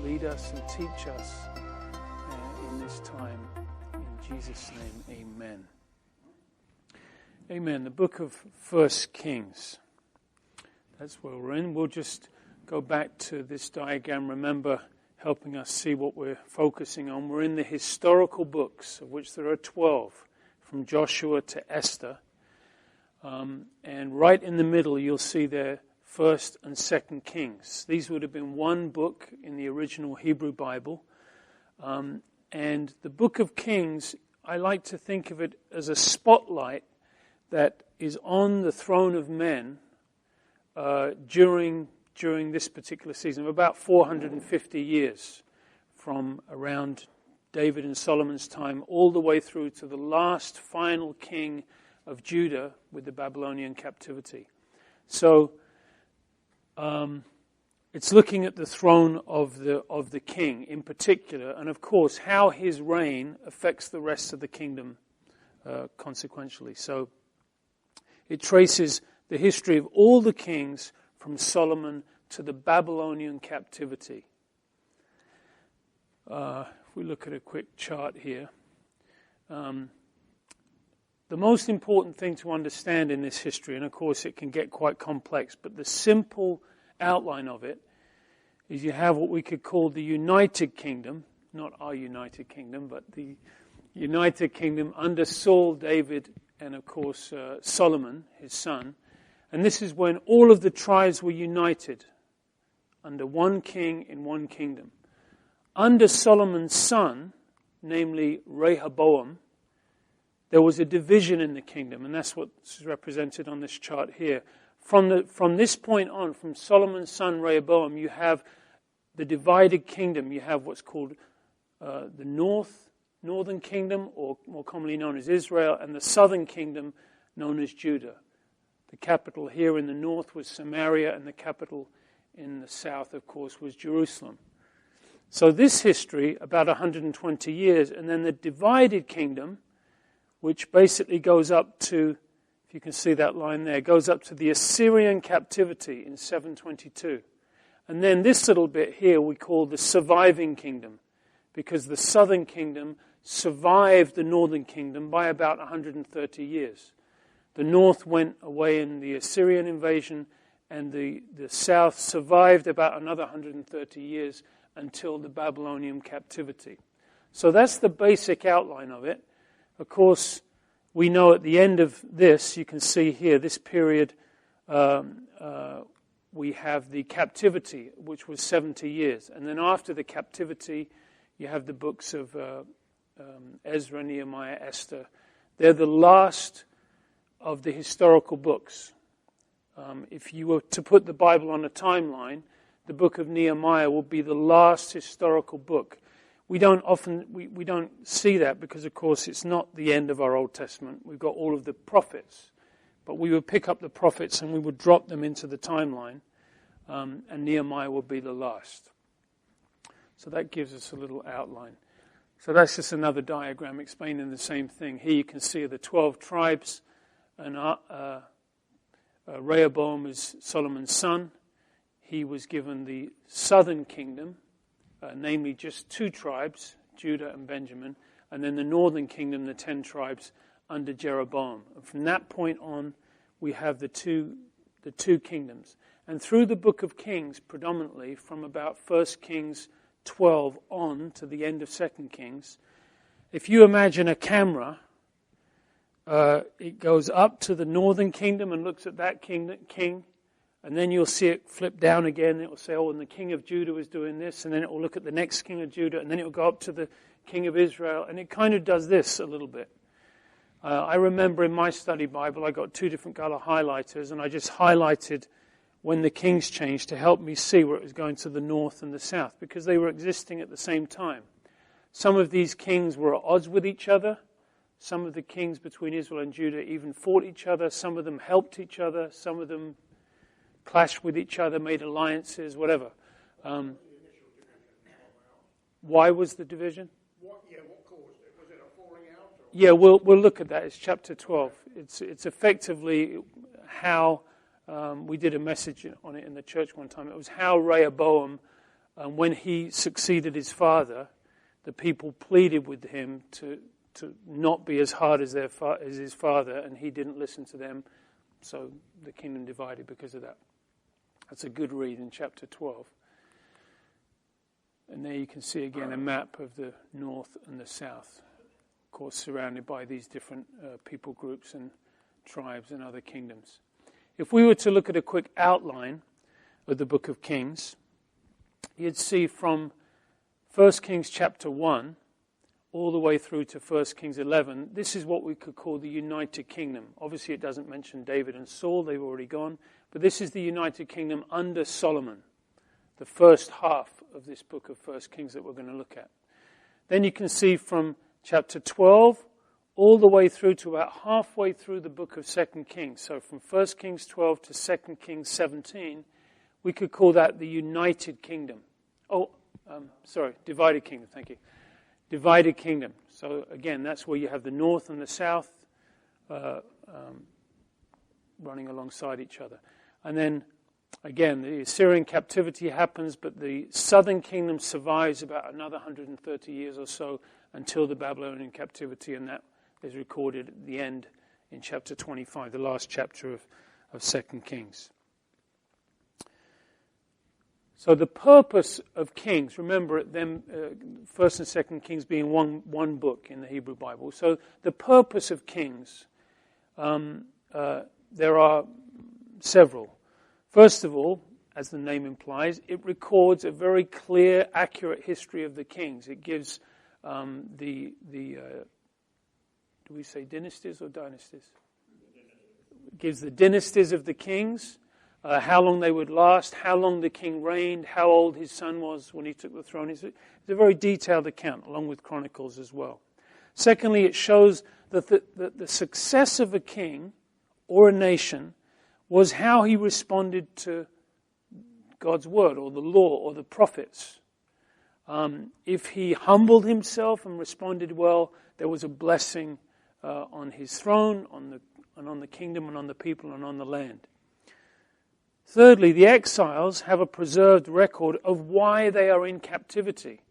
lead us and teach us in this time. In Jesus' name, amen. Amen. The book of 1 Kings. That's where we're in. We'll just go back to this diagram. Remember, helping us see what we're focusing on. We're in the historical books, of which there are 12, from Joshua to Esther. And right in the middle, you'll see there 1st and 2nd Kings. These would have been one book in the original Hebrew Bible. And the book of Kings, I like to think of it as a spotlight that is on the throne of men during this particular season of about 450 years, from around David and Solomon's time all the way through to the last final king of Judah with the Babylonian captivity. So it's looking at the throne of the king in particular, and of course how his reign affects the rest of the kingdom consequentially. So it traces the history of all the kings from Solomon to the Babylonian captivity. If we look at a quick chart here, the most important thing to understand in this history, and of course it can get quite complex, but the simple outline of it is you have what we could call the United Kingdom, not our United Kingdom, but the United Kingdom under Saul, David, and of course Solomon, his son. And this is when all of the tribes were united under one king in one kingdom. Under Solomon's son, namely Rehoboam, there was a division in the kingdom, and that's what's represented on this chart here. From this point on, from Solomon's son Rehoboam, you have the divided kingdom. You have what's called the northern kingdom, or more commonly known as Israel, and the southern kingdom known as Judah. The capital here in the north was Samaria, and the capital in the south, of course, was Jerusalem. So this history, about 120 years, and then the divided kingdom, which basically goes up to, if you can see that line there, goes up to the Assyrian captivity in 722. And then this little bit here we call the surviving kingdom, because the southern kingdom survived the northern kingdom by about 130 years. The north went away in the Assyrian invasion, and the south survived about another 130 years until the Babylonian captivity. So that's the basic outline of it. Of course, we know at the end of this, you can see here, this period, we have the captivity, which was 70 years. And then after the captivity, you have the books of Ezra, Nehemiah, Esther. They're the last of the historical books. If you were to put the Bible on a timeline, the book of Nehemiah will be the last historical book. We don't see that because, of course, it's not the end of our Old Testament. We've got all of the prophets. But we would pick up the prophets and we would drop them into the timeline, and Nehemiah will be the last. So that gives us a little outline. So that's just another diagram explaining the same thing. Here you can see the 12 tribes, and Rehoboam is Solomon's son. He was given the southern kingdom, namely just 2 tribes, Judah and Benjamin, and then the northern kingdom, the 10 tribes under Jeroboam. And from that point on, we have the two kingdoms. And through the book of Kings, predominantly from about 1 Kings 12 on to the end of 2 Kings, if you imagine a camera, it goes up to the northern kingdom and looks at that king, and then you'll see it flip down again. It will say, oh, and the king of Judah was doing this, and then it will look at the next king of Judah, and then it will go up to the king of Israel, and it kind of does this a little bit. I remember in my study Bible, I got 2 different color highlighters, and I just highlighted when the kings changed to help me see where it was going to the north and the south, because they were existing at the same time. Some of these kings were at odds with each other. Some of the kings between Israel and Judah even fought each other. Some of them helped each other. Some of them clashed with each other, made alliances, whatever. Why was the division? What caused it? Was it a falling out? Or? Yeah, we'll look at that. It's chapter 12. It's effectively how we did a message on it in the church one time. It was how Rehoboam And when he succeeded his father, the people pleaded with him to not be as hard as as his father, and he didn't listen to them. So the kingdom divided because of that. That's a good read in chapter 12. And there you can see again a map of the north and the south, of course surrounded by these different people groups and tribes and other kingdoms. If we were to look at a quick outline of the book of Kings, you'd see from 1 Kings chapter 1 all the way through to 1 Kings 11, this is what we could call the United Kingdom. Obviously it doesn't mention David and Saul, they've already gone, but this is the United Kingdom under Solomon, the first half of this book of 1 Kings that we're going to look at. Then you can see from chapter 12 all the way through to about halfway through the book of 2 Kings. So from 1 Kings 12 to 2 Kings 17, we could call that the United Kingdom. Divided Kingdom, thank you. Divided Kingdom. So again, that's where you have the north and the south running alongside each other. And then, again, the Assyrian captivity happens, but the southern kingdom survives about another 130 years or so until the Babylonian captivity, and that is recorded at the end in chapter 25, the last chapter of 2 Kings. So the purpose of Kings, remember them, 1st and 2nd Kings being one book in the Hebrew Bible. So the purpose of Kings, there are several. First of all, as the name implies, it records a very clear, accurate history of the kings. It gives do we say dynasties or dynasties? It gives the dynasties of the kings, how long they would last, how long the king reigned, how old his son was when he took the throne. It's a very detailed account, along with Chronicles as well. Secondly, it shows that the success of a king or a nation was how he responded to God's word or the law or the prophets. If he humbled himself and responded well, there was a blessing on his throne, on the kingdom and on the people and on the land. Thirdly, the exiles have a preserved record of why they are in captivity.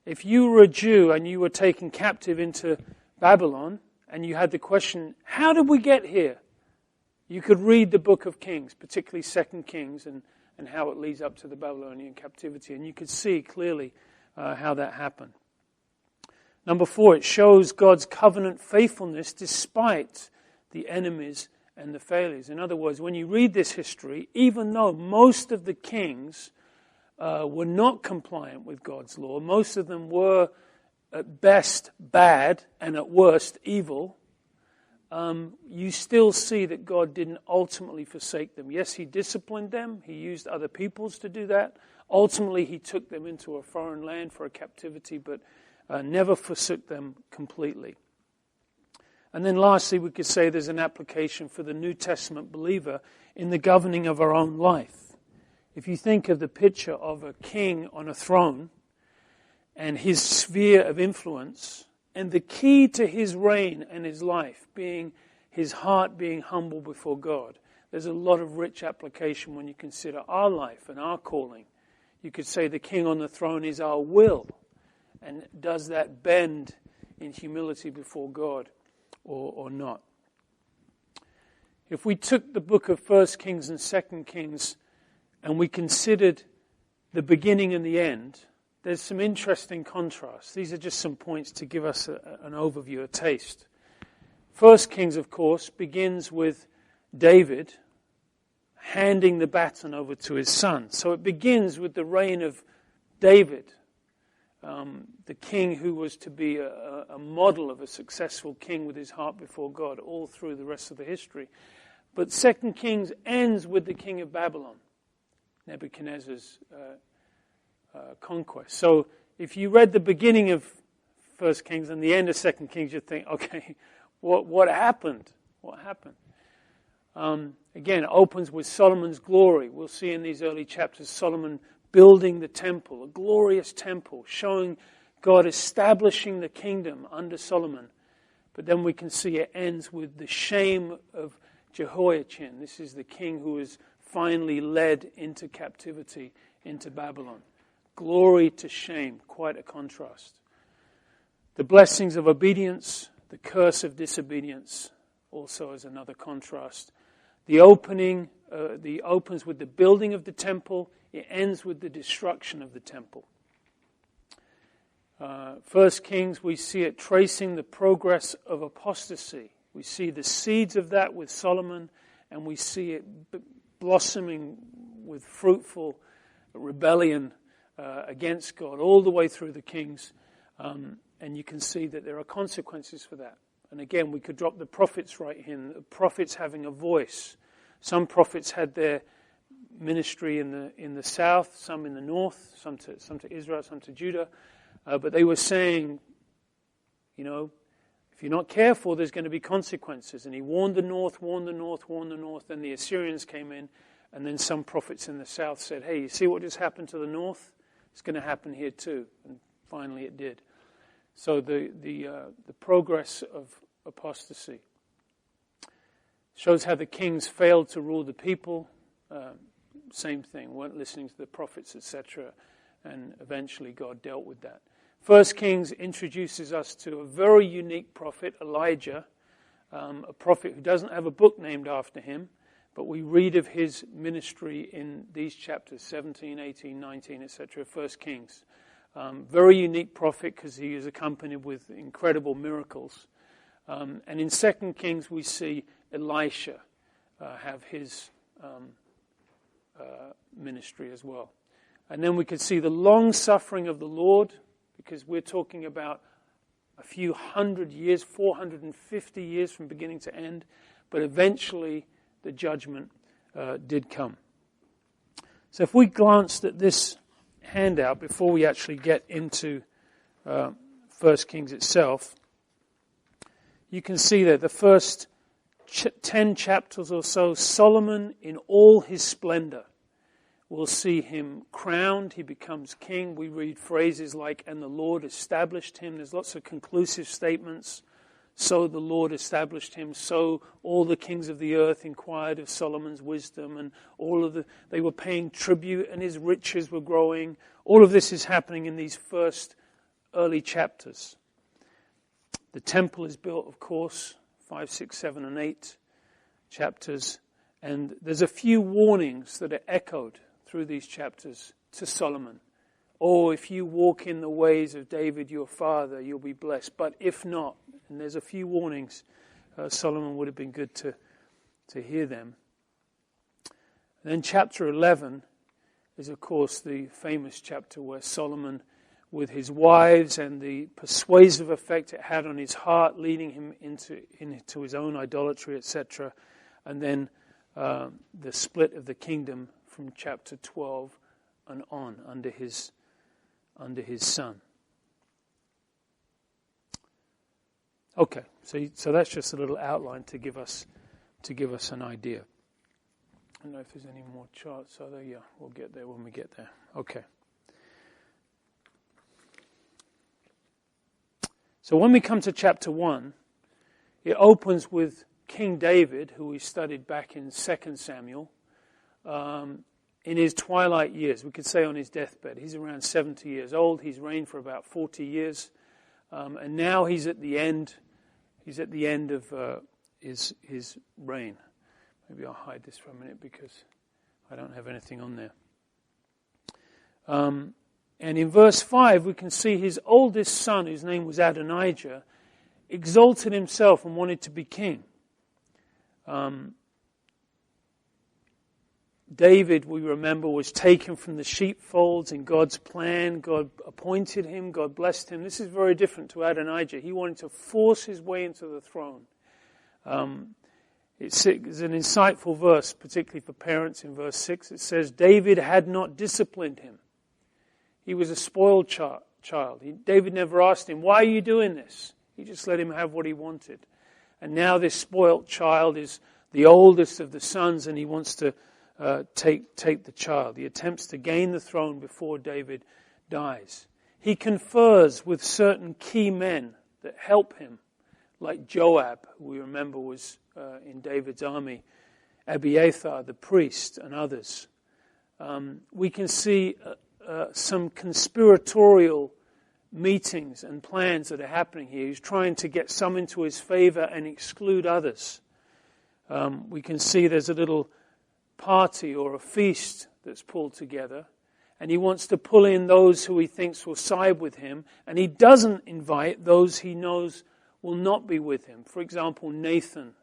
If you were a Jew and you were taken captive into Babylon and you had the question, how did we get here? You could read the book of Kings, particularly 2 Kings, and how it leads up to the Babylonian captivity. And you could see clearly how that happened. Number 4, it shows God's covenant faithfulness despite the enemies and the failures. In other words, when you read this history, even though most of the kings were not compliant with God's law, most of them were at best bad and at worst evil, you still see that God didn't ultimately forsake them. Yes, he disciplined them. He used other peoples to do that. Ultimately, he took them into a foreign land for a captivity, but never forsook them completely. And then lastly, we could say there's an application for the New Testament believer in the governing of our own life. If you think of the picture of a king on a throne and his sphere of influence, and the key to his reign and his life being his heart being humble before God, there's a lot of rich application when you consider our life and our calling. You could say the king on the throne is our will, and does that bend in humility before God or not? If we took the book of 1 Kings and 2 Kings and we considered the beginning and the end, there's some interesting contrasts. These are just some points to give us an overview, a taste. 1 Kings, of course, begins with David handing the baton over to his son. So it begins with the reign of David, the king who was to be a model of a successful king with his heart before God all through the rest of the history. But 2 Kings ends with the king of Babylon, Nebuchadnezzar's conquest. So if you read the beginning of 1 Kings and the end of 2 Kings, you'd think, okay, what happened? What happened? Again, it opens with Solomon's glory. We'll see in these early chapters Solomon building the temple, a glorious temple, showing God establishing the kingdom under Solomon. But then we can see it ends with the shame of Jehoiachin. This is the king who is finally led into captivity, into Babylon. glory to shame, quite a contrast. The blessings of obedience, the curse of disobedience, also as another contrast. The opens with the building of the temple. It ends with the destruction of the temple. First Kings, we see it tracing the progress of apostasy. We see the seeds of that with Solomon, and we see it blossoming with fruitful rebellion against God all the way through the kings. And you can see that there are consequences for that. And again, we could drop the prophets right in. The prophets having a voice. Some prophets had their ministry in the south, some in the north, some to Israel, some to Judah. But they were saying, if you're not careful, there's going to be consequences. And he warned the north, warned the north, warned the north. Then the Assyrians came in. And then some prophets in the south said, hey, you see what just happened to the north? It's going to happen here too. And finally it did. So the progress of apostasy shows how the kings failed to rule the people. Same thing, weren't listening to the prophets, etc. And eventually God dealt with that. First Kings introduces us to a very unique prophet, Elijah, a prophet who doesn't have a book named after him, but we read of his ministry in these chapters, 17, 18, 19, etc., First Kings. Very unique prophet because he is accompanied with incredible miracles. And in 2 Kings we see Elisha have his ministry as well. And then we could see the long suffering of the Lord, because we're talking about a few hundred years, 450 years from beginning to end, but eventually the judgment did come. So if we glanced at this handout before we actually get into 1 Kings itself, you can see that the first 10 chapters or so, Solomon in all his splendor. We'll see him crowned, he becomes king. We read phrases like, and the Lord established him. There's lots of conclusive statements. So the Lord established him. So all the kings of the earth inquired of Solomon's wisdom, and they were paying tribute, and his riches were growing. All of this is happening in these first early chapters. The temple is built, of course, 5, 6, 7, and 8 chapters. And there's a few warnings that are echoed through these chapters to Solomon. Oh, if you walk in the ways of David your father, you'll be blessed. But if not, and there's a few warnings, Solomon would have been good to hear them. And then chapter 11 is, of course, the famous chapter where Solomon, with his wives and the persuasive effect it had on his heart, leading him into his own idolatry, etc. And then the split of the kingdom from chapter 12 and on under his son. Okay, so that's just a little outline to give us an idea. I don't know if there's any more charts. So there, yeah, we'll get there when we get there. Okay. So when we come to chapter 1, it opens with King David, who we studied back in 2 Samuel, in his twilight years. We could say on his deathbed. He's around 70 years old. He's reigned for about 40 years. And now he's at the end. He's at the end of his reign. Maybe I'll hide this for a minute because I don't have anything on there. And in verse 5, we can see his oldest son, whose name was Adonijah, exalted himself and wanted to be king. David, we remember, was taken from the sheepfolds in God's plan. God appointed him. God blessed him. This is very different to Adonijah. He wanted to force his way into the throne. It's an insightful verse, particularly for parents in verse 6. It says, David had not disciplined him. He was a spoiled child. David never asked him, why are you doing this? He just let him have what he wanted. And now this spoiled child is the oldest of the sons, and he wants to take the child. He attempts to gain the throne before David dies. He confers with certain key men that help him, like Joab, who we remember was in David's army, Abiathar, the priest, and others. We can see some conspiratorial meetings and plans that are happening here. He's trying to get some into his favor and exclude others. We can see there's a little party or a feast that's pulled together, and he wants to pull in those who he thinks will side with him, and he doesn't invite those he knows will not be with him. For example, Nathan,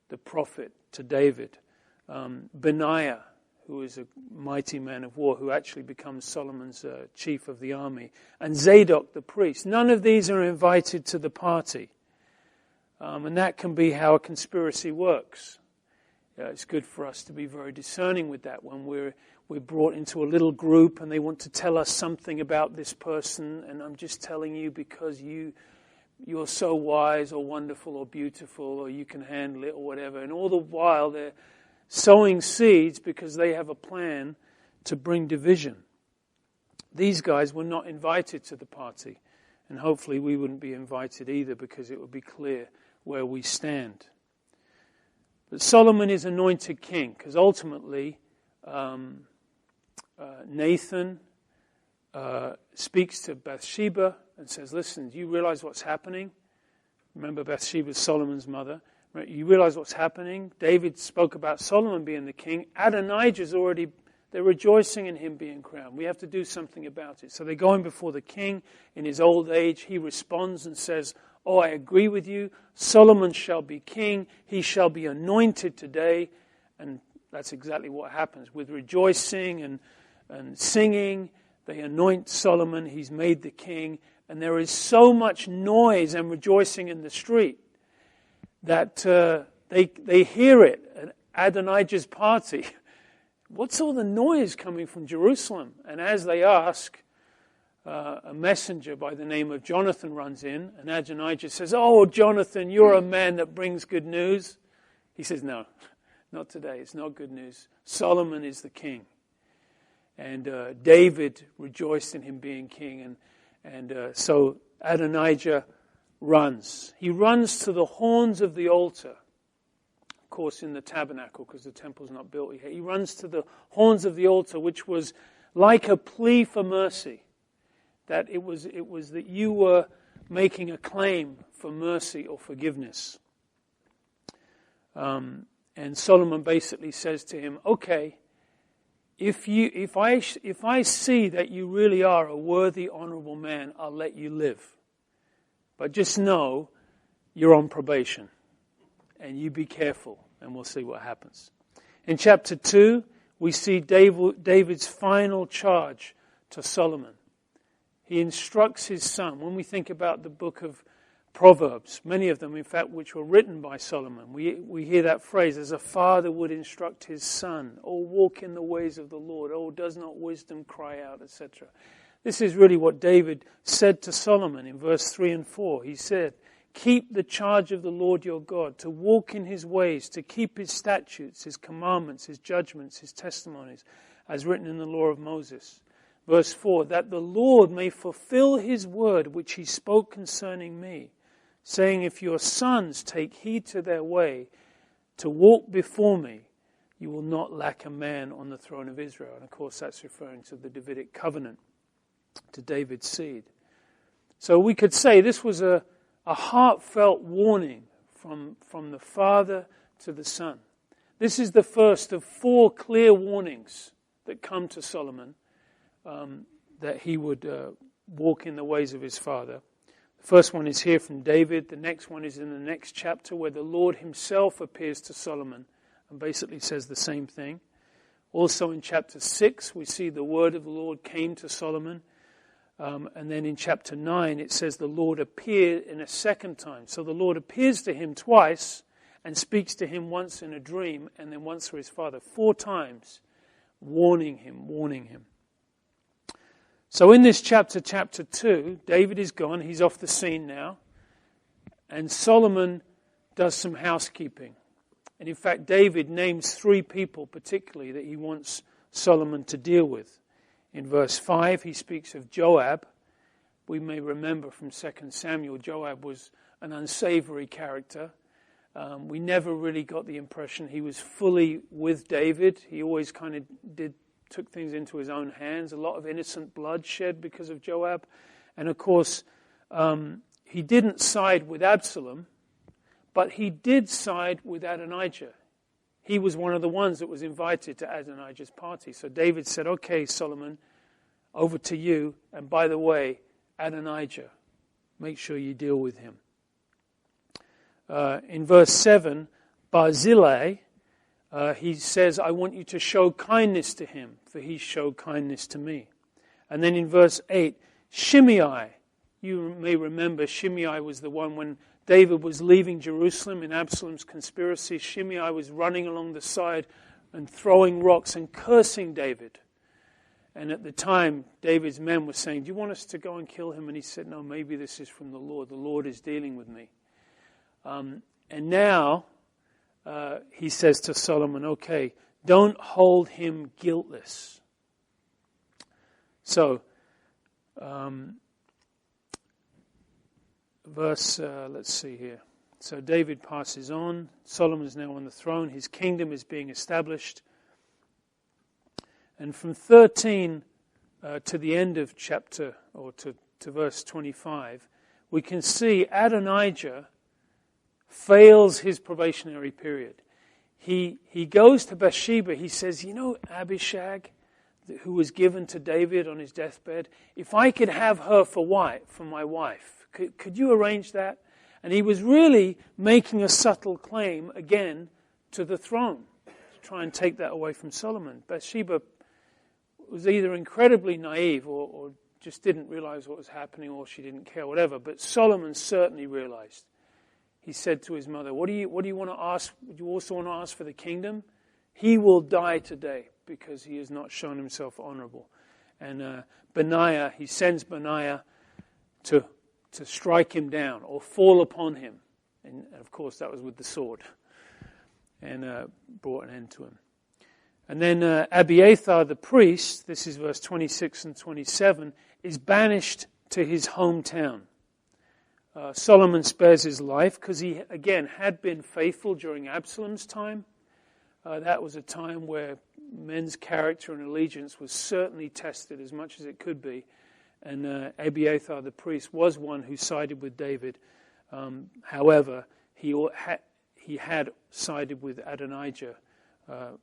the prophet to David, Benaiah, who is a mighty man of war, who actually becomes Solomon's chief of the army, and Zadok the priest. None of these are invited to the party. And that can be how a conspiracy works. It's good for us to be very discerning with that when we're brought into a little group and they want to tell us something about this person, and I'm just telling you because you're so wise or wonderful or beautiful or you can handle it or whatever. And all the while they're sowing seeds because they have a plan to bring division. These guys were not invited to the party, and hopefully we wouldn't be invited either, because it would be clear where we stand. But Solomon is anointed king because ultimately Nathan speaks to Bathsheba and says, listen, do you realize what's happening? Remember, Bathsheba's Solomon's mother. You realize what's happening? David spoke about Solomon being the king. Adonijah's already, they're rejoicing in him being crowned. We have to do something about it. So they're going before the king in his old age. He responds and says, oh, I agree with you. Solomon shall be king. He shall be anointed today. And that's exactly what happens. With rejoicing and singing, they anoint Solomon. He's made the king. And there is so much noise and rejoicing in the street that they hear it at Adonijah's party. What's all the noise coming from Jerusalem? And as they ask, a messenger by the name of Jonathan runs in, and Adonijah says, oh, Jonathan, you're a man that brings good news. He says, no, not today. It's not good news. Solomon is the king. And David rejoiced in him being king. And so Adonijah runs. He runs to the horns of the altar. Of course, in the tabernacle, because the temple's not built yet. He runs to the horns of the altar, which was like a plea for mercy. That it was that you were making a claim for mercy or forgiveness. And Solomon basically says to him, okay, if I see that you really are a worthy, honorable man, I'll let you live. But just know you're on probation. And you be careful, and we'll see what happens. In chapter 2, we see David's final charge to Solomon. He instructs his son. When we think about the book of Proverbs, many of them, in fact, which were written by Solomon, we hear that phrase, as a father would instruct his son, oh, walk in the ways of the Lord, oh, does not wisdom cry out, etc. This is really what David said to Solomon in verse 3 and 4. He said, keep the charge of the Lord your God, to walk in his ways, to keep his statutes, his commandments, his judgments, his testimonies, as written in the law of Moses. Verse 4, that the Lord may fulfill his word which he spoke concerning me, saying, if your sons take heed to their way, to walk before me, you will not lack a man on the throne of Israel. And of course that's referring to the Davidic covenant, to David's seed. So we could say this was a heartfelt warning from the father to the son. This is the first of 4 clear warnings that come to Solomon, that he would walk in the ways of his father. The first one is here from David. The next one is in the next chapter, where the Lord himself appears to Solomon and basically says the same thing. Also in chapter 6, we see the word of the Lord came to Solomon. And then in chapter 9, it says the Lord appeared in a second time. So the Lord appears to him twice and speaks to him once in a dream and then once for his father. 4 times, warning him. So in this chapter 2, David is gone. He's off the scene now. And Solomon does some housekeeping. And in fact, David names 3 people particularly that he wants Solomon to deal with. In verse 5, he speaks of Joab. We may remember from 2 Samuel, Joab was an unsavory character. We never really got the impression he was fully with David. He always kind of did took things into his own hands. A lot of innocent blood shed because of Joab. And of course, he didn't side with Absalom, but he did side with Adonijah. He was one of the ones that was invited to Adonijah's party. So David said, okay, Solomon, over to you. And by the way, Adonijah, make sure you deal with him. In verse 7, Barzillai, he says, I want you to show kindness to him, for he showed kindness to me. And then in verse 8, Shimei, you may remember Shimei was the one when David was leaving Jerusalem in Absalom's conspiracy. Shimei was running along the side and throwing rocks and cursing David. And at the time, David's men were saying, do you want us to go and kill him? And he said, no, maybe this is from the Lord. The Lord is dealing with me. And now he says to Solomon, okay, don't hold him guiltless. So, let's see here. So David passes on. Solomon is now on the throne. His kingdom is being established. And from 13 to the end of chapter, or to verse 25, we can see Adonijah fails his probationary period. He goes to Bathsheba. He says, you know Abishag, who was given to David on his deathbed? If I could have her for my wife, could you arrange that? And he was really making a subtle claim again to the throne to try and take that away from Solomon. Bathsheba was either incredibly naive or just didn't realize what was happening, or she didn't care, whatever. But Solomon certainly realized. He said to his mother, what do you want to ask? Would you also want to ask for the kingdom? He will die today because he has not shown himself honorable. And Benaiah, he sends Benaiah to strike him down or fall upon him. And of course that was with the sword. And brought an end to him. And then Abiathar the priest, this is verse 26 and 27, is banished to his hometown. Solomon spares his life because he, again, had been faithful during Absalom's time. That was a time where men's character and allegiance was certainly tested as much as it could be. And Abiathar the priest was one who sided with David. However, he had sided with Adonijah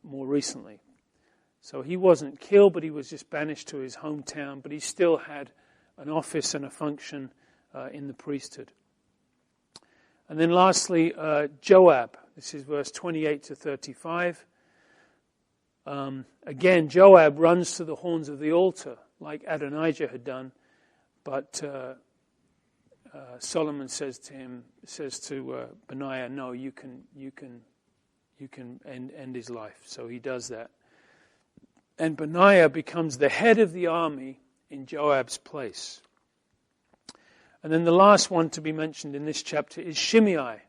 more recently. So he wasn't killed, but he was just banished to his hometown. But he still had an office and a function in the priesthood. And then lastly, Joab. This is verse 28 to 35. Again, Joab runs to the horns of the altar, like Adonijah had done. But Solomon says to Benaiah, no, you can end his life. So he does that. And Benaiah becomes the head of the army in Joab's place. And then the last one to be mentioned in this chapter is Shimei.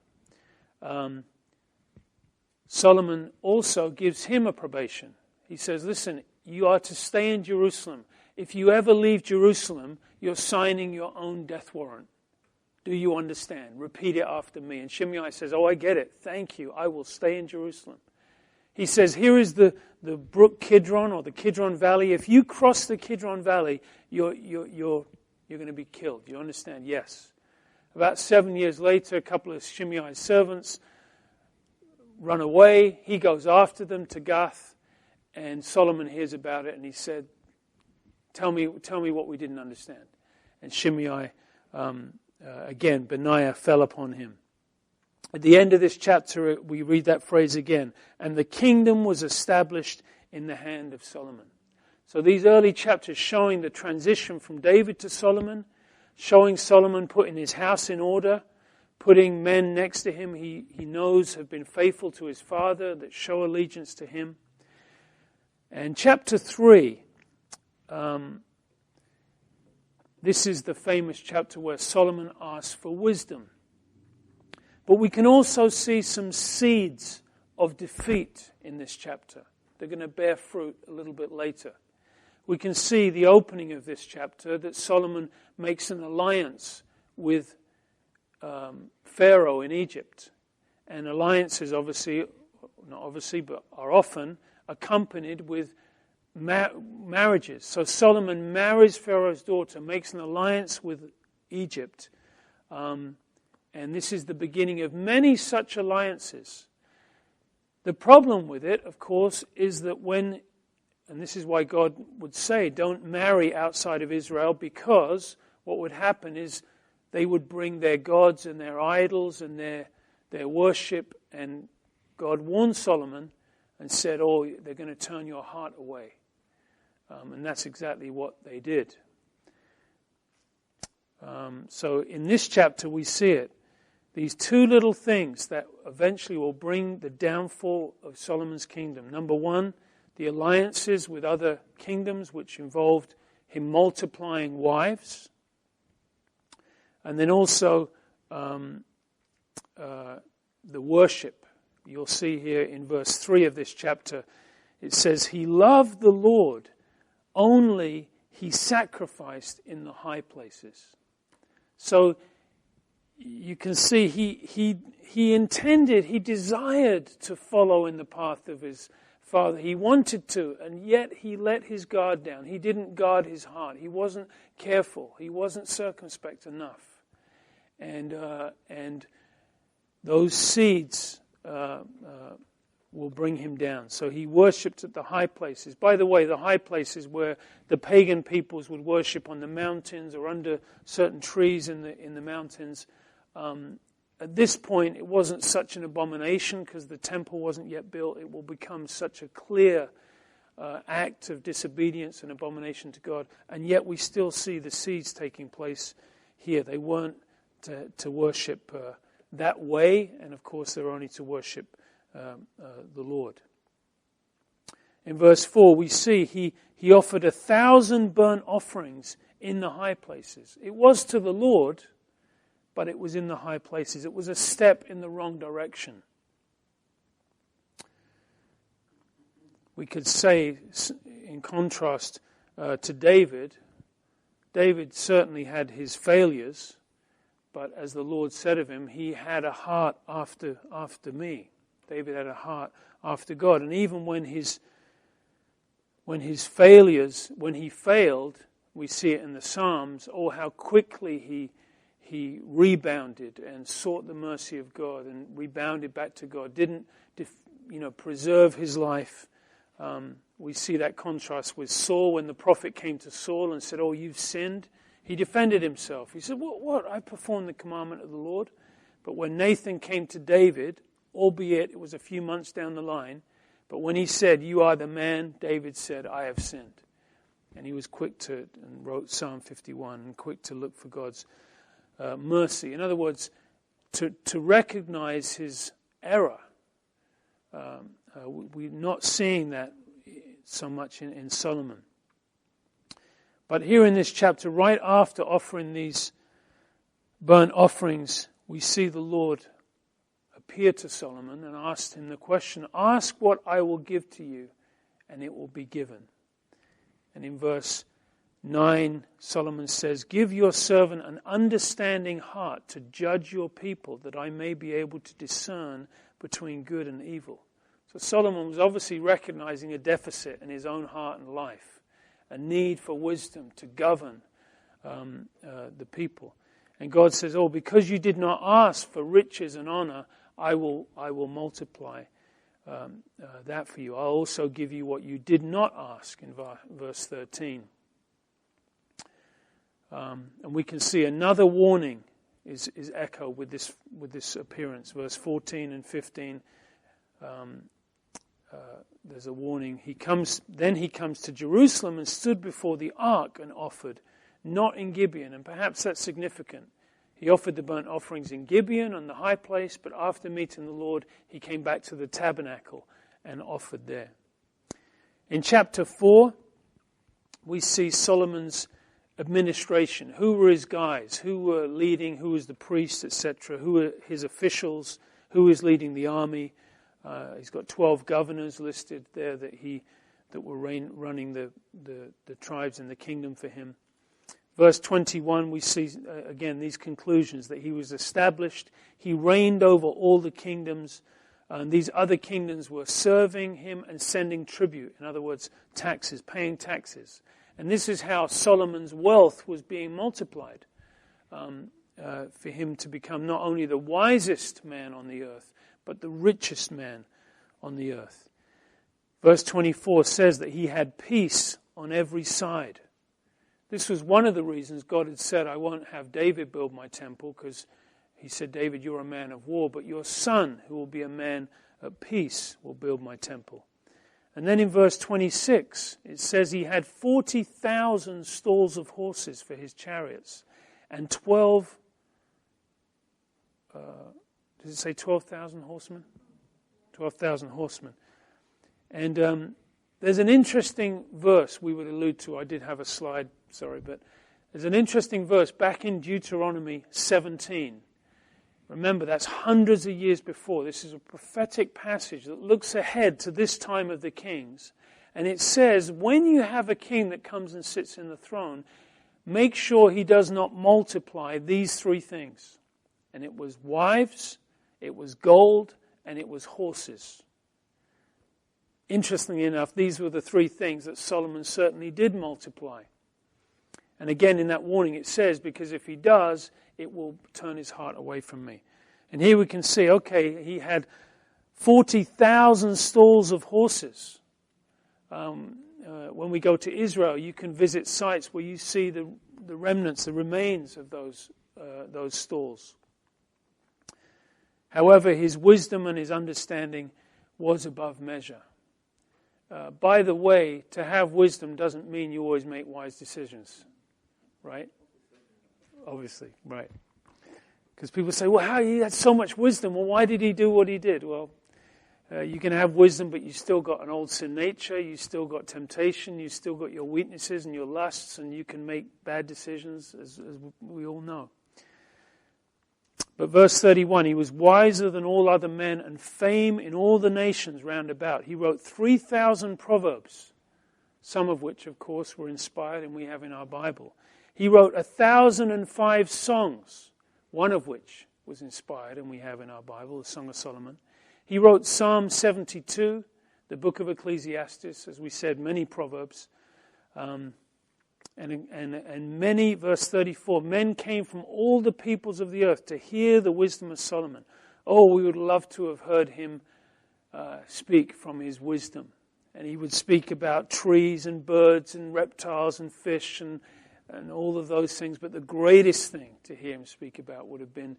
Solomon also gives him a probation. He says, listen, you are to stay in Jerusalem. If you ever leave Jerusalem, you're signing your own death warrant. Do you understand? Repeat it after me. And Shimei says, oh, I get it. Thank you. I will stay in Jerusalem. He says, here is the brook Kidron, or the Kidron Valley. If you cross the Kidron Valley, you're going to be killed. Do you understand? Yes. About 7 years later, a couple of Shimei's servants run away. He goes after them to Gath, and Solomon hears about it, and he said, tell me what we didn't understand. And Shimei, again, Benaiah fell upon him. At the end of this chapter, we read that phrase again, and the kingdom was established in the hand of Solomon. So these early chapters showing the transition from David to Solomon, showing Solomon putting his house in order, putting men next to him he knows have been faithful to his father, that show allegiance to him. And chapter 3, this is the famous chapter where Solomon asks for wisdom. But we can also see some seeds of defeat in this chapter. They're going to bear fruit a little bit later. We can see the opening of this chapter that Solomon makes an alliance with Pharaoh in Egypt. And alliances are often accompanied with marriages. So Solomon marries Pharaoh's daughter, makes an alliance with Egypt. And this is the beginning of many such alliances. The problem with it, of course, is that and this is why God would say, don't marry outside of Israel, because what would happen is they would bring their gods and their idols and their worship, and God warned Solomon and said, they're going to turn your heart away. And that's exactly what they did. So in this chapter we see it. These two little things that eventually will bring the downfall of Solomon's kingdom. Number one, the alliances with other kingdoms, which involved him multiplying wives. And then also the worship. You'll see here in verse 3 of this chapter, it says, he loved the Lord, only he sacrificed in the high places. So you can see he intended, he desired to follow in the path of his father. He wanted to, and yet he let his guard down. He didn't guard his heart. He wasn't careful. He wasn't circumspect enough. And those seeds will bring him down. So he worshipped at the high places. By the way, the high places where the pagan peoples would worship on the mountains or under certain trees in the mountains. At this point, it wasn't such an abomination because the temple wasn't yet built. It will become such a clear act of disobedience and abomination to God. And yet we still see the seeds taking place here. They weren't to worship that way, and of course they're only to worship the Lord. In verse 4 we see he offered 1,000 burnt offerings in the high places. It was to the Lord, but it was in the high places. It was a step in the wrong direction. We could say, in contrast to David certainly had his failures, but as the Lord said of him, he had a heart after me. David had a heart after God. And even when he failed, we see it in the Psalms, how quickly he rebounded and sought the mercy of God and rebounded back to God. Didn't preserve his life. We see that contrast with Saul when the prophet came to Saul and said, you've sinned. He defended himself. He said, what? I performed the commandment of the Lord. But when Nathan came to David, albeit it was a few months down the line, but when he said, you are the man, David said, I have sinned. And he was quick and wrote Psalm 51, and quick to look for God's mercy. In other words, to recognize his error. We're not seeing that so much in Solomon. But here in this chapter, right after offering these burnt offerings, we see the Lord appear to Solomon and asked him the question, ask what I will give to you, and it will be given. And in verse 9, Solomon says, give your servant an understanding heart to judge your people, that I may be able to discern between good and evil. So Solomon was obviously recognizing a deficit in his own heart and life, a need for wisdom to govern the people. And God says, because you did not ask for riches and honor, I will multiply that for you. I'll also give you what you did not ask, in verse 13. And we can see another warning is echoed with this appearance. Verse 14 and 15, there's a warning. Then he comes to Jerusalem and stood before the ark and offered, not in Gibeon. And perhaps that's significant. He offered the burnt offerings in Gibeon on the high place, but after meeting the Lord, he came back to the tabernacle and offered there. In chapter 4, we see Solomon's administration. Who were his guys? Who were leading? Who was the priest, etc.? Who were his officials? Who is leading the army? He's got 12 governors listed there that were running the tribes in the kingdom for him. Verse 21, we see again these conclusions, that he was established. He reigned over all the kingdoms And these other kingdoms were serving him and sending tribute. In other words, taxes, paying taxes. And this is how Solomon's wealth was being multiplied for him to become not only the wisest man on the earth, but the richest man on the earth. Verse 24 says that he had peace on every side. This was one of the reasons God had said, I won't have David build my temple, because he said, David, you're a man of war, but your son, who will be a man at peace, will build my temple. And then in verse 26, it says he had 40,000 stalls of horses for his chariots, and 12, does it say 12,000 horsemen? 12,000 horsemen. And there's an interesting verse we would allude to. I did have a slide, sorry, but there's an interesting verse back in Deuteronomy 17. Remember, that's hundreds of years before. This is a prophetic passage that looks ahead to this time of the kings. And it says, when you have a king that comes and sits in the throne, make sure he does not multiply these three things. And it was wives, it was gold, and it was horses. Interestingly enough, these were the three things that Solomon certainly did multiply. And again, in that warning it says, because if he does, it will turn his heart away from me. And here we can see, okay, he had 40,000 stalls of horses. When we go to Israel, you can visit sites where you see the remnants, the remains of those stalls. However, his wisdom and his understanding was above measure. By the way, to have wisdom doesn't mean you always make wise decisions, right? Obviously, right. Because people say, well, how he had so much wisdom. Well, why did he do what he did? Well, you can have wisdom, but you still got an old sin nature. You still got temptation. You still got your weaknesses and your lusts, and you can make bad decisions, as we all know. But verse 31, he was wiser than all other men and fame in all the nations round about. He wrote 3,000 proverbs, some of which, of course, were inspired and we have in our Bible. He wrote 1,005 songs, one of which was inspired and we have in our Bible, the Song of Solomon. He wrote Psalm 72, the book of Ecclesiastes, as we said, many proverbs. And many, verse 34, men came from all the peoples of the earth to hear the wisdom of Solomon. Oh, we would love to have heard him speak from his wisdom. And he would speak about trees and birds and reptiles and fish and all of those things. But the greatest thing to hear him speak about would have been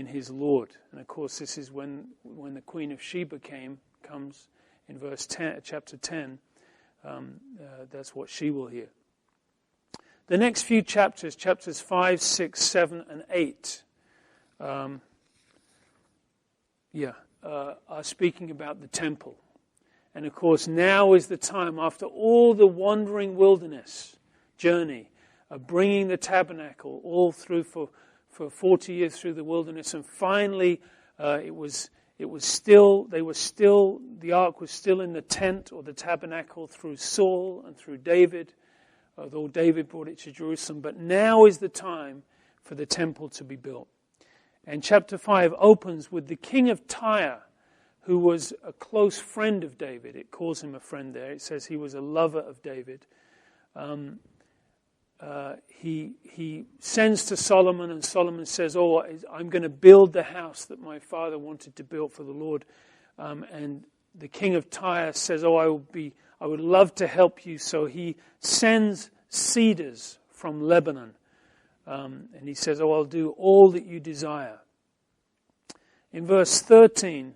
his Lord. And of course, this is when the Queen of Sheba comes in verse 10, chapter 10. That's what she will hear. The next few chapters, chapters 5, 6, 7, and 8, are speaking about the temple. And of course, now is the time, after all the wandering wilderness journey of bringing the tabernacle all through for 40 years through the wilderness, and finally the ark was still in the tent or the tabernacle through Saul and through David, although David brought it to Jerusalem. But now is the time for the temple to be built. And chapter 5 opens with the king of Tyre, who was a close friend of David. It calls him a friend there. It says he was a lover of David. He sends to Solomon, and Solomon says, oh, I'm going to build the house that my father wanted to build for the Lord. And the king of Tyre says, oh, I would love to help you. So he sends cedars from Lebanon. And he says, oh, I'll do all that you desire. In verse 13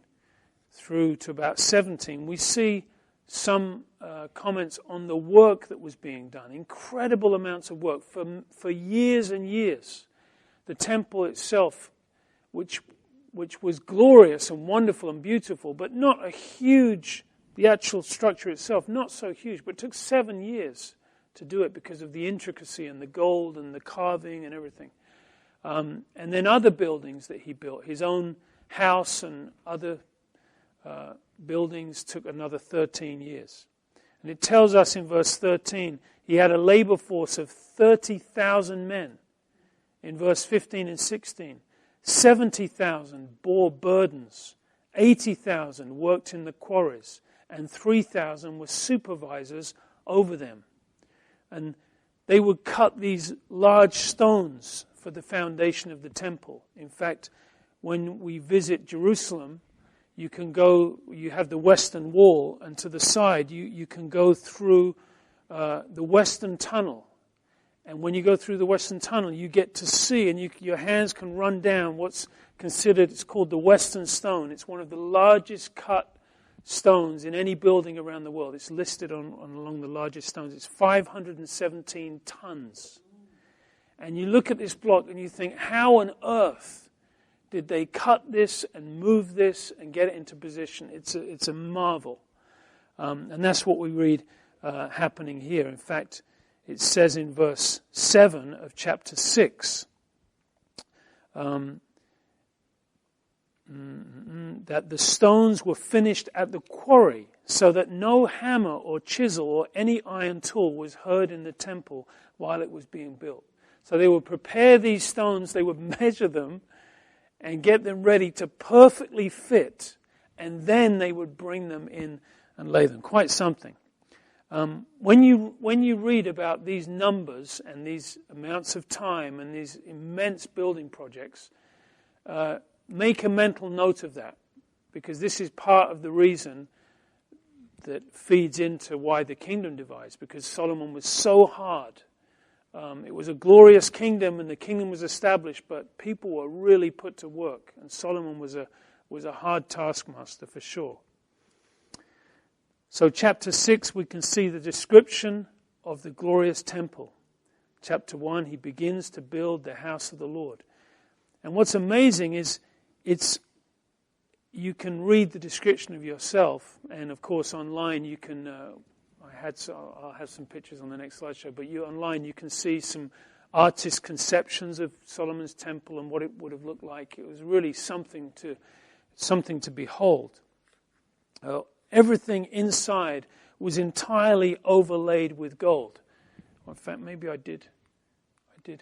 through to about 17, we see some comments on the work that was being done. Incredible amounts of work for years and years. The temple itself, which was glorious and wonderful and beautiful, but not a huge, the actual structure itself, not so huge, but it took 7 years to do it because of the intricacy and the gold and the carving and everything. And then other buildings that he built, his own house and other buildings, took another 13 years. And it tells us in verse 13, he had a labor force of 30,000 men. In verse 15 and 16, 70,000 bore burdens 80,000 worked in the quarries, and 3,000 were supervisors over them. And they would cut these large stones for the foundation of the temple. In fact, when we visit Jerusalem, you have the Western Wall, and to the side you can go through the Western Tunnel. And when you go through the Western Tunnel, you get to see, and your hands can run down what's considered, it's called the Western Stone. It's one of the largest cut stones in any building around the world. It's listed along the largest stones. It's 517 tons. And you look at this block and you think, how on earth did they cut this and move this and get it into position? It's a marvel. And that's what we read happening here. In fact, it says in verse 7 of chapter 6 that the stones were finished at the quarry, so that no hammer or chisel or any iron tool was heard in the temple while it was being built. So they would prepare these stones, they would measure them and get them ready to perfectly fit, and then they would bring them in and lay them. Quite something. When you read about these numbers and these amounts of time and these immense building projects, make a mental note of that, because this is part of the reason that feeds into why the kingdom divides, because Solomon was so hard. It was a glorious kingdom and the kingdom was established, but people were really put to work, and Solomon was a hard taskmaster for sure. So chapter 6, we can see the description of the glorious temple. Chapter 1, he begins to build the house of the Lord. And what's amazing is you can read the description of yourself, and of course online you can, I'll have some pictures on the next slideshow, but online you can see some artist conceptions of Solomon's temple and what it would have looked like. It was really something to behold. Everything inside was entirely overlaid with gold. In fact, maybe I did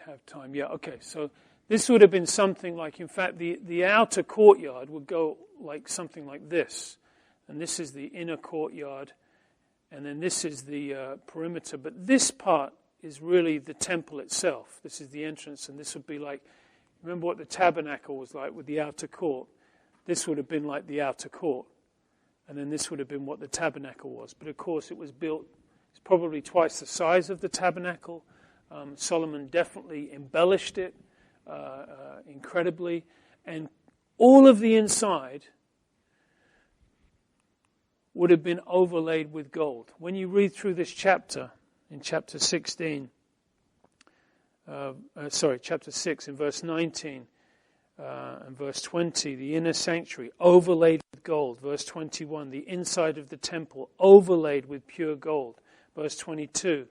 have time. Yeah, okay. So this would have been something like, in fact, the outer courtyard would go like something like this. And this is the inner courtyard. And then this is the perimeter. But this part is really the temple itself. This is the entrance. And this would be like, remember what the tabernacle was like with the outer court? This would have been like the outer court. And then this would have been what the tabernacle was. But of course it was built, it's probably twice the size of the tabernacle. Solomon definitely embellished it incredibly. And all of the inside would have been overlaid with gold. When you read through this chapter, in chapter 16, chapter 6, in verse 19 and verse 20, the inner sanctuary overlaid with gold. Verse 21, the inside of the temple overlaid with pure gold. Verse 22,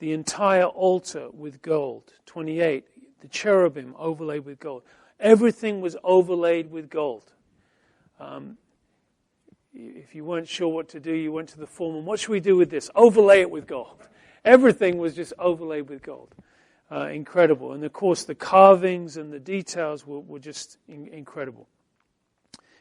the entire altar with gold. 28, the cherubim overlaid with gold. Everything was overlaid with gold. If you weren't sure what to do, you went to the foreman. What should we do with this? Overlay it with gold. Everything was just overlaid with gold. Incredible. And of course the carvings and the details were just incredible.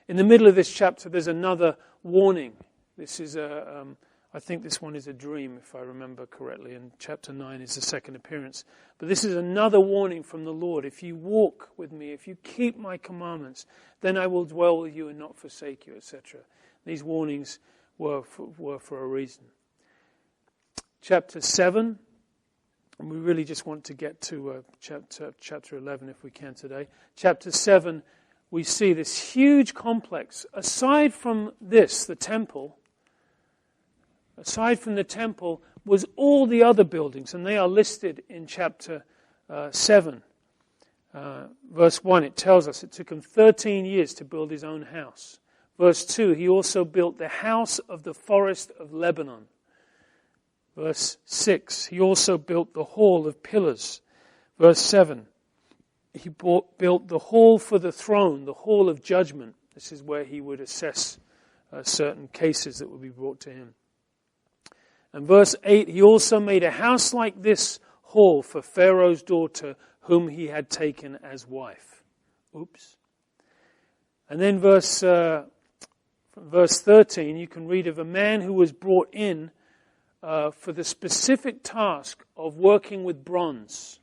In the middle of this chapter there's another warning. This is I think this one is a dream, if I remember correctly, and chapter 9 is the second appearance. But this is another warning from the Lord. If you walk with me, if you keep my commandments, then I will dwell with you and not forsake you, etc. These warnings were for a reason. Chapter 7, and we really just want to get to chapter 11 if we can today. Chapter 7, we see this huge complex. Aside from this, the temple, was all the other buildings, and they are listed in chapter 7. Verse 1, it tells us it took him 13 years to build his own house. Verse 2, he also built the house of the forest of Lebanon. Verse 6, he also built the hall of pillars. Verse 7, he built the hall for the throne, the hall of judgment. This is where he would assess certain cases that would be brought to him. And verse 8, he also made a house like this hall for Pharaoh's daughter, whom he had taken as wife. Oops. And then verse From verse 13, you can read of a man who was brought in for the specific task of working with bronze.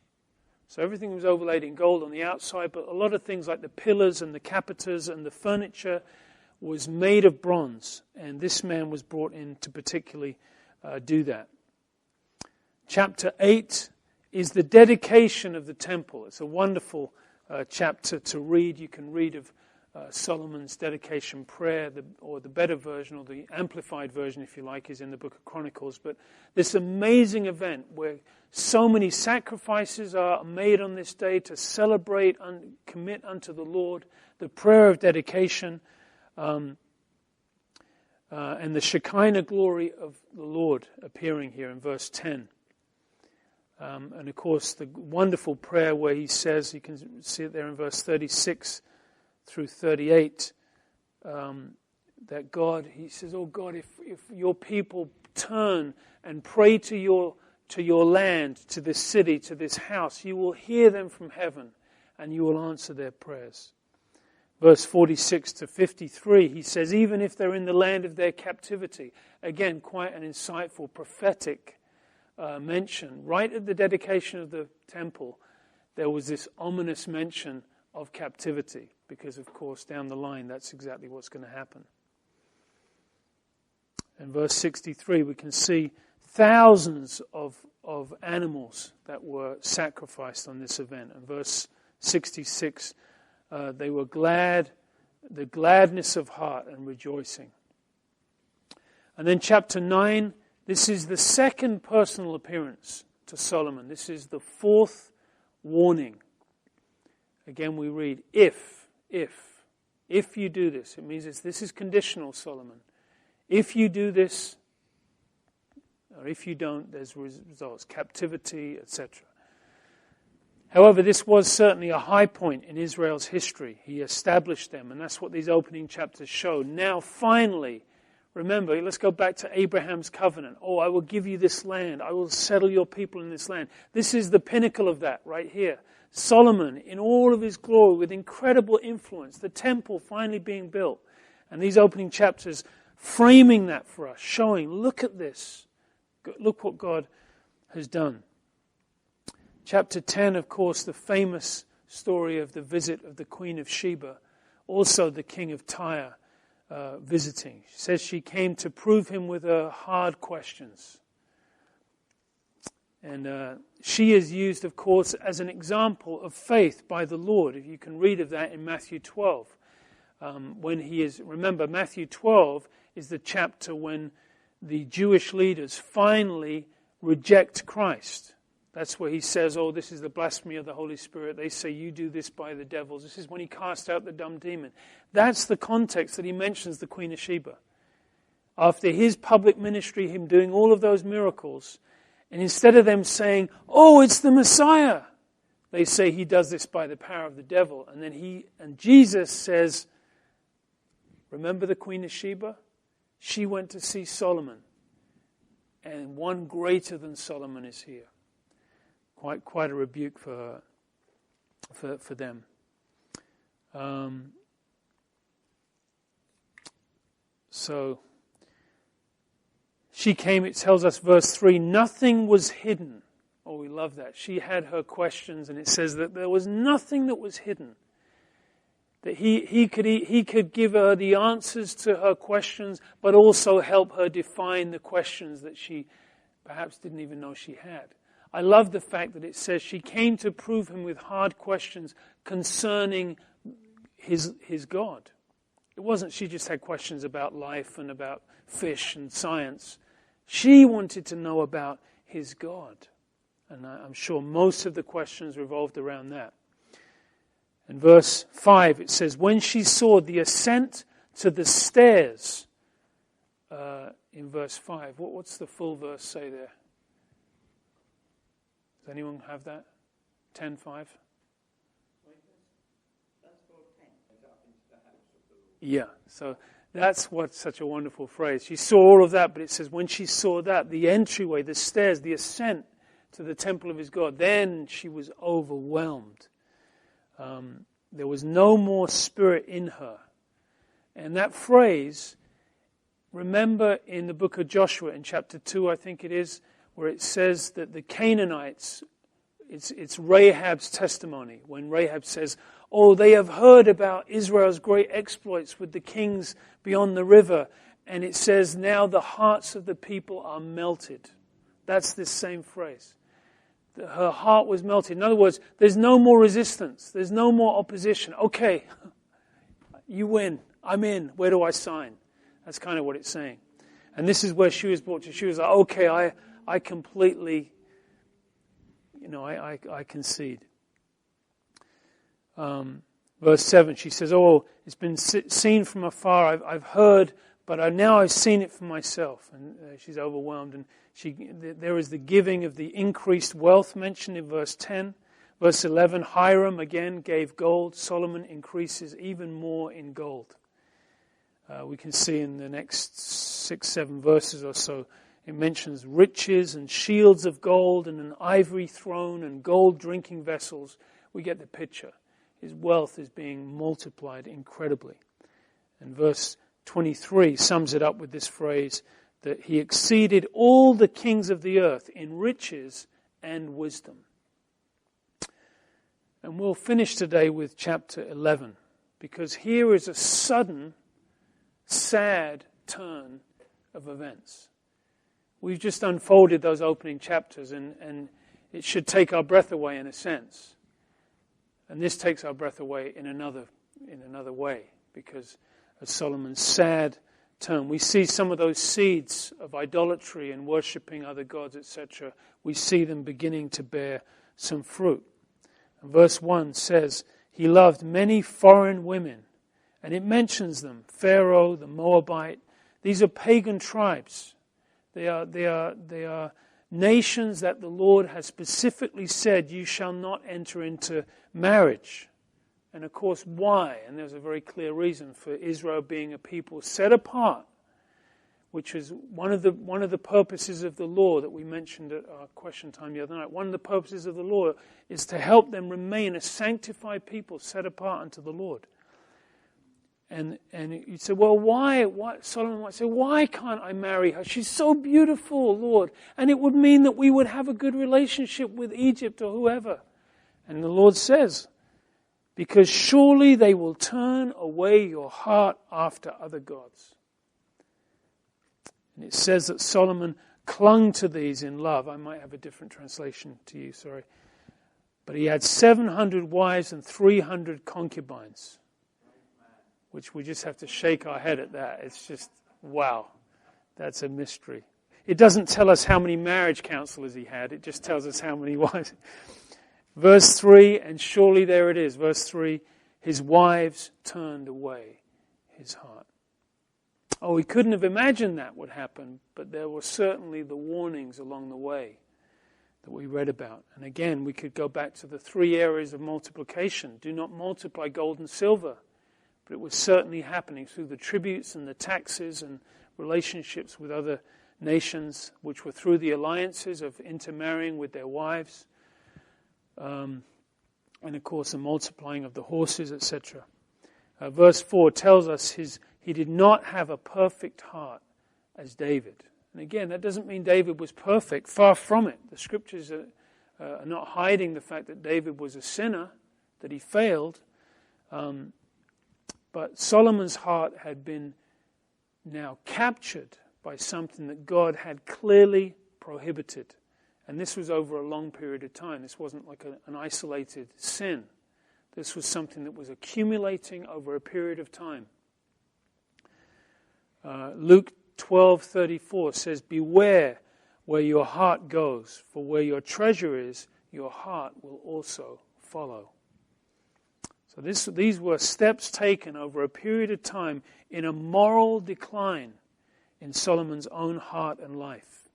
So everything was overlaid in gold on the outside, but a lot of things like the pillars and the capiters and the furniture was made of bronze. And this man was brought in to particularly do that. Chapter 8 is the dedication of the temple. It's a wonderful chapter to read. You can read of Solomon's dedication prayer, or the better version, or the amplified version, if you like, is in the book of Chronicles. But this amazing event where so many sacrifices are made on this day to celebrate and commit unto the Lord, the prayer of dedication, and the Shekinah glory of the Lord appearing here in verse 10. And of course, the wonderful prayer where he says, you can see it there in verse 36 through 38, that God, he says, oh God, if your people turn and pray to your land, to this city, to this house, you will hear them from heaven and you will answer their prayers. Verse 46 to 53, he says, even if they're in the land of their captivity, again, quite an insightful prophetic mention. Right at the dedication of the temple, there was this ominous mention of captivity, because of course down the line that's exactly what's going to happen. In verse 63 we can see thousands of animals that were sacrificed on this event. In verse 66 they were glad, the gladness of heart and rejoicing. And then chapter 9, this is the second personal appearance to Solomon. This is the fourth warning. Again, we read, if you do this. It means this is conditional, Solomon. If you do this, or if you don't, there's results, captivity, etc. However, this was certainly a high point in Israel's history. He established them, and that's what these opening chapters show. Now, finally, remember, let's go back to Abraham's covenant. Oh, I will give you this land. I will settle your people in this land. This is the pinnacle of that right here. Solomon, in all of his glory, with incredible influence, the temple finally being built. And these opening chapters framing that for us, showing, look at this. Look what God has done. Chapter 10, of course, the famous story of the visit of the Queen of Sheba, also the king of Tyre visiting. She says she came to prove him with her hard questions. And she is used, of course, as an example of faith by the Lord. You can read of that in Matthew 12. Remember, Matthew 12 is the chapter when the Jewish leaders finally reject Christ. That's where he says, oh, this is the blasphemy of the Holy Spirit. They say, you do this by the devils. This is when he cast out the dumb demon. That's the context that he mentions the Queen of Sheba. After his public ministry, him doing all of those miracles, and instead of them saying, oh, it's the Messiah, they say he does this by the power of the devil. And Jesus says, remember the Queen of Sheba? She went to see Solomon, and one greater than Solomon is here. Quite a rebuke for them. So she came, it tells us, verse 3, nothing was hidden. Oh, we love that. She had her questions, and it says that there was nothing that was hidden. That he could give her the answers to her questions, but also help her define the questions that she perhaps didn't even know she had. I love the fact that it says she came to prove him with hard questions concerning his God. It wasn't she just had questions about life and about fish and science. She wanted to know about his God. And I'm sure most of the questions revolved around that. In verse 5 it says, when she saw the ascent to the stairs, in verse 5, what's the full verse say there? Does anyone have that? 10:5? Yeah, so that's what's such a wonderful phrase. She saw all of that, but it says when she saw that, the entryway, the stairs, the ascent to the temple of his God, then she was overwhelmed. There was no more spirit in her. And that phrase remember in the book of Joshua, in chapter 2, I think it is, where it says that the Canaanites, it's Rahab's testimony, when Rahab says, oh, they have heard about Israel's great exploits with the kings beyond the river. And it says, now the hearts of the people are melted. That's this same phrase. Her heart was melted. In other words, there's no more resistance. There's no more opposition. Okay, you win. I'm in. Where do I sign? That's kind of what it's saying. And this is where she was brought to. She was like, okay, I completely, I concede. Verse 7, she says, oh, it's been seen from afar. I've heard, but now I've seen it for myself. And she's overwhelmed. And there is the giving of the increased wealth mentioned in verse 10. Verse 11, Hiram again gave gold. Solomon increases even more in gold. We can see in the next 6-7 verses or so, it mentions riches and shields of gold and an ivory throne and gold drinking vessels. We get the picture. His wealth is being multiplied incredibly. And verse 23 sums it up with this phrase, that he exceeded all the kings of the earth in riches and wisdom. And we'll finish today with chapter 11, because here is a sudden, sad turn of events. We've just unfolded those opening chapters, and it should take our breath away in a sense. And this takes our breath away in another way, because of Solomon's sad turn. We see some of those seeds of idolatry and worshipping other gods, etc. We see them beginning to bear some fruit. And verse 1 says, he loved many foreign women. And it mentions them, Pharaoh, the Moabite. These are pagan tribes. They are nations that the Lord has specifically said, you shall not enter into marriage. And of course, why? And there's a very clear reason for Israel being a people set apart, which is one of the purposes of the law that we mentioned at our question time the other night. One of the purposes of the law is to help them remain a sanctified people set apart unto the Lord. And you'd say, well, why? Solomon might say, why can't I marry her? She's so beautiful, Lord. And it would mean that we would have a good relationship with Egypt or whoever. And the Lord says, because surely they will turn away your heart after other gods. And it says that Solomon clung to these in love. I might have a different translation to you, sorry. But he had 700 wives and 300 concubines, which we just have to shake our head at that. It's just, wow, that's a mystery. It doesn't tell us how many marriage counselors he had. It just tells us how many wives. Verse 3, and surely there it is. Verse 3, his wives turned away his heart. Oh, he couldn't have imagined that would happen, but there were certainly the warnings along the way that we read about. And again, we could go back to the 3 areas of multiplication. Do not multiply gold and silver. But it was certainly happening through the tributes and the taxes and relationships with other nations, which were through the alliances of intermarrying with their wives. And of course, the multiplying of the horses, etc. Verse 4 tells us he did not have a perfect heart as David. And again, that doesn't mean David was perfect. Far from it. The scriptures are not hiding the fact that David was a sinner, that he failed. But Solomon's heart had been now captured by something that God had clearly prohibited. And this was over a long period of time. This wasn't like an isolated sin. This was something that was accumulating over a period of time. Luke 12:34 says, beware where your heart goes, for where your treasure is, your heart will also follow. So these were steps taken over a period of time in a moral decline in Solomon's own heart and life.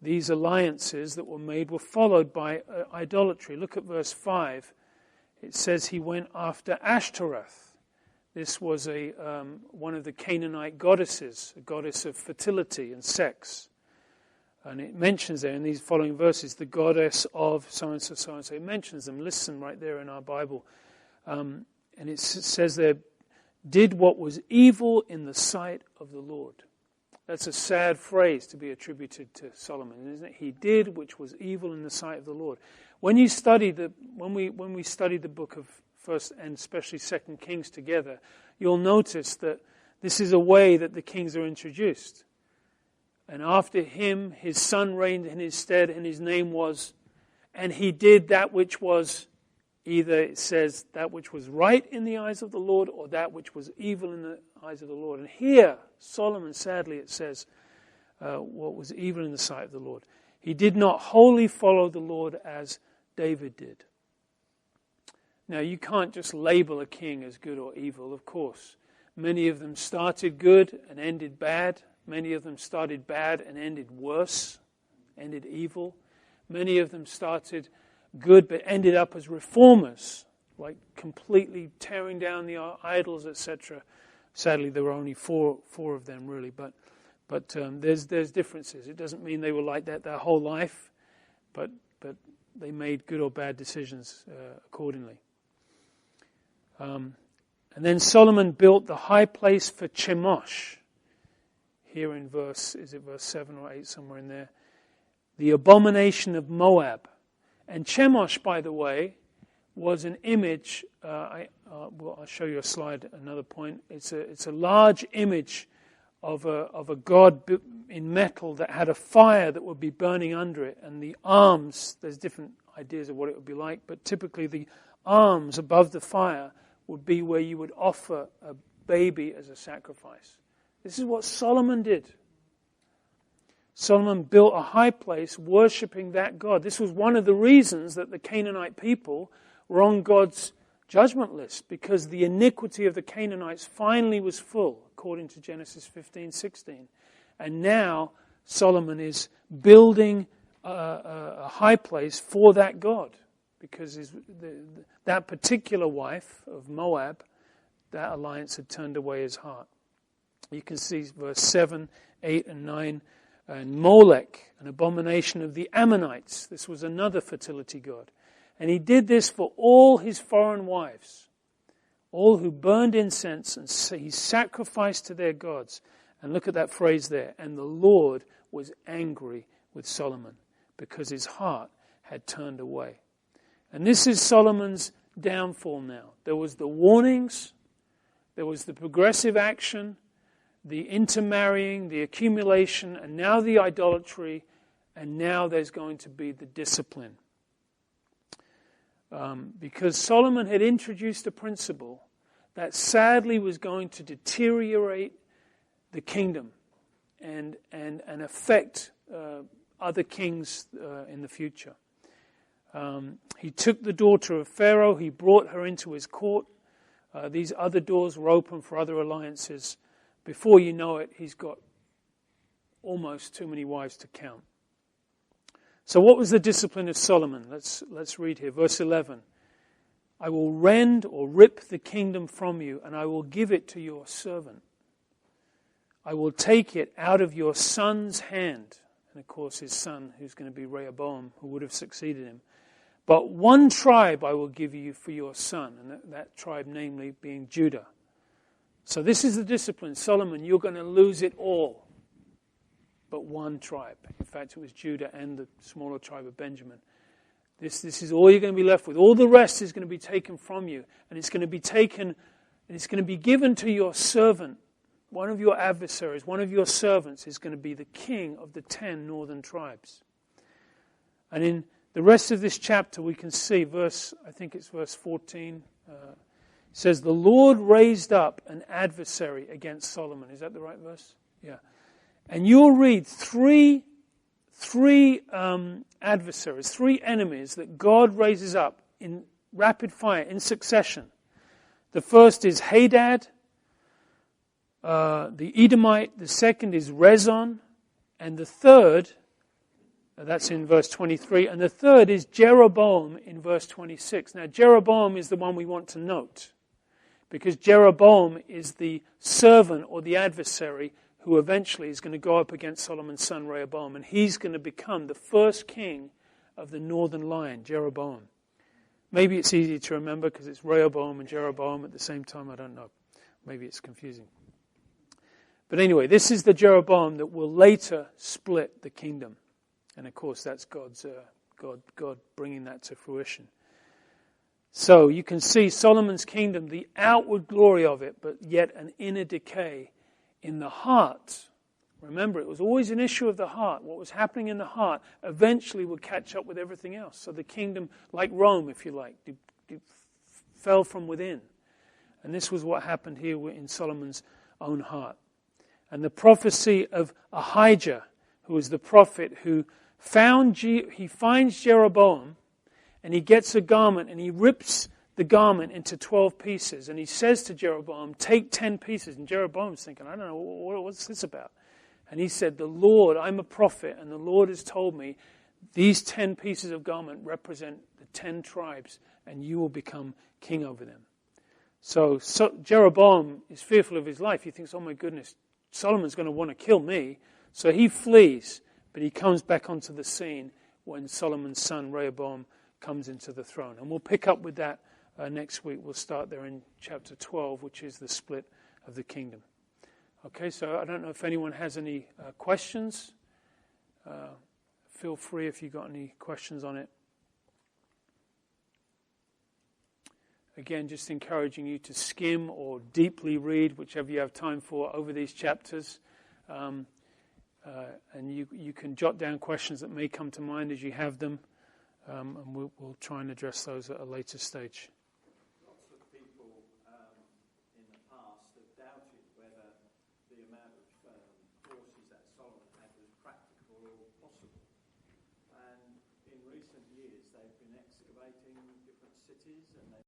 These alliances that were made were followed by idolatry. Look at verse 5. It says he went after Ashtoreth. This was one of the Canaanite goddesses, a goddess of fertility and sex. And it mentions there in these following verses, the goddess of so-and-so, so-and-so. It mentions them. Listen right there in our Bible. And it says there, did what was evil in the sight of the Lord. That's a sad phrase to be attributed to Solomon, isn't it? He did which was evil in the sight of the Lord. When we study the book of First and especially Second Kings together, you'll notice that this is a way that the kings are introduced. And after him, his son reigned in his stead, and his name was, and he did that which was, either it says that which was right in the eyes of the Lord, or that which was evil in the eyes of the Lord. And here, Solomon, sadly, it says, what was evil in the sight of the Lord. He did not wholly follow the Lord as David did. Now, you can't just label a king as good or evil, of course. Many of them started good and ended bad. Many of them started bad and ended worse, ended evil. Many of them started good but ended up as reformers, like completely tearing down the idols, etc. Sadly, there were only four of them, really, but there's differences. It doesn't mean they were like that their whole life, but they made good or bad decisions accordingly. And then Solomon built the high place for Chemosh. Here in verse 7 or 8, somewhere in there. The abomination of Moab. And Chemosh, by the way, was an image. I'll show you a slide, another point. It's a large image of a god in metal that had a fire that would be burning under it. And the arms, there's different ideas of what it would be like, but typically the arms above the fire would be where you would offer a baby as a sacrifice. This is what Solomon did. Solomon built a high place worshipping that God. This was one of the reasons that the Canaanite people were on God's judgment list, because the iniquity of the Canaanites finally was full, according to Genesis 15:16. And now Solomon is building a high place for that God, because that particular wife of Moab, that alliance had turned away his heart. You can see verse 7, 8 and 9. And Molech, an abomination of the Ammonites. This was another fertility god. And he did this for all his foreign wives, all who burned incense, and he sacrificed to their gods. And look at that phrase there. And the Lord was angry with Solomon, because his heart had turned away. And this is Solomon's downfall now. There was the warnings, there was the progressive action, the intermarrying, the accumulation, and now the idolatry, and now there's going to be the discipline. Because Solomon had introduced a principle that sadly was going to deteriorate the kingdom and affect other kings in the future. He took the daughter of Pharaoh, he brought her into his court. These other doors were open for other alliances. Before you know it, he's got almost too many wives to count. So what was the discipline of Solomon? Let's read here. Verse 11. I will rend or rip the kingdom from you, and I will give it to your servant. I will take it out of your son's hand. And of course his son, who's going to be Rehoboam, who would have succeeded him. But one tribe I will give you for your son, and that tribe namely being Judah. So this is the discipline. Solomon, you're going to lose it all. But one tribe. In fact, it was Judah and the smaller tribe of Benjamin. This is all you're going to be left with. All the rest is going to be taken from you. And it's going to be taken, and it's going to be given to your servant. One of your adversaries, one of your servants is going to be the king of the 10 northern tribes. And in the rest of this chapter we can see verse 14, says, the Lord raised up an adversary against Solomon. Is that the right verse? Yeah. And you'll read three adversaries, three enemies that God raises up in rapid fire, in succession. The first is Hadad, the Edomite. The second is Rezon. And the third, that's in verse 23. And the third is Jeroboam in verse 26. Now, Jeroboam is the one we want to note, because Jeroboam is the servant or the adversary who eventually is going to go up against Solomon's son Rehoboam, and he's going to become the first king of the northern line, Jeroboam. Maybe it's easy to remember because it's Rehoboam and Jeroboam at the same time, I don't know. Maybe it's confusing. But anyway, this is the Jeroboam that will later split the kingdom. And of course, that's God bringing that to fruition. So you can see Solomon's kingdom, the outward glory of it, but yet an inner decay in the heart. Remember, it was always an issue of the heart. What was happening in the heart eventually would catch up with everything else. So the kingdom, like Rome, if you like, fell from within. And this was what happened here in Solomon's own heart. And the prophecy of Ahijah, who was the prophet who he finds Jeroboam, and he gets a garment and he rips the garment into 12 pieces. And he says to Jeroboam, take 10 pieces. And Jeroboam's thinking, I don't know, what's this about? And he said, the Lord, I'm a prophet, and the Lord has told me these 10 pieces of garment represent the 10 tribes, and you will become king over them. So Jeroboam is fearful of his life. He thinks, oh my goodness, Solomon's going to want to kill me. So he flees, but he comes back onto the scene when Solomon's son Rehoboam comes into the throne. And we'll pick up with that next week. We'll start there in chapter 12, which is the split of the kingdom. Okay, so I don't know if anyone has any questions. Feel free if you've got any questions on it. Again, just encouraging you to skim or deeply read, whichever you have time for, over these chapters. And you can jot down questions that may come to mind as you have them. And we'll try and address those at a later stage. Lots of people in the past have doubted whether the amount of forces that Solomon had was practical or possible. And in recent years, they've been excavating different cities and they've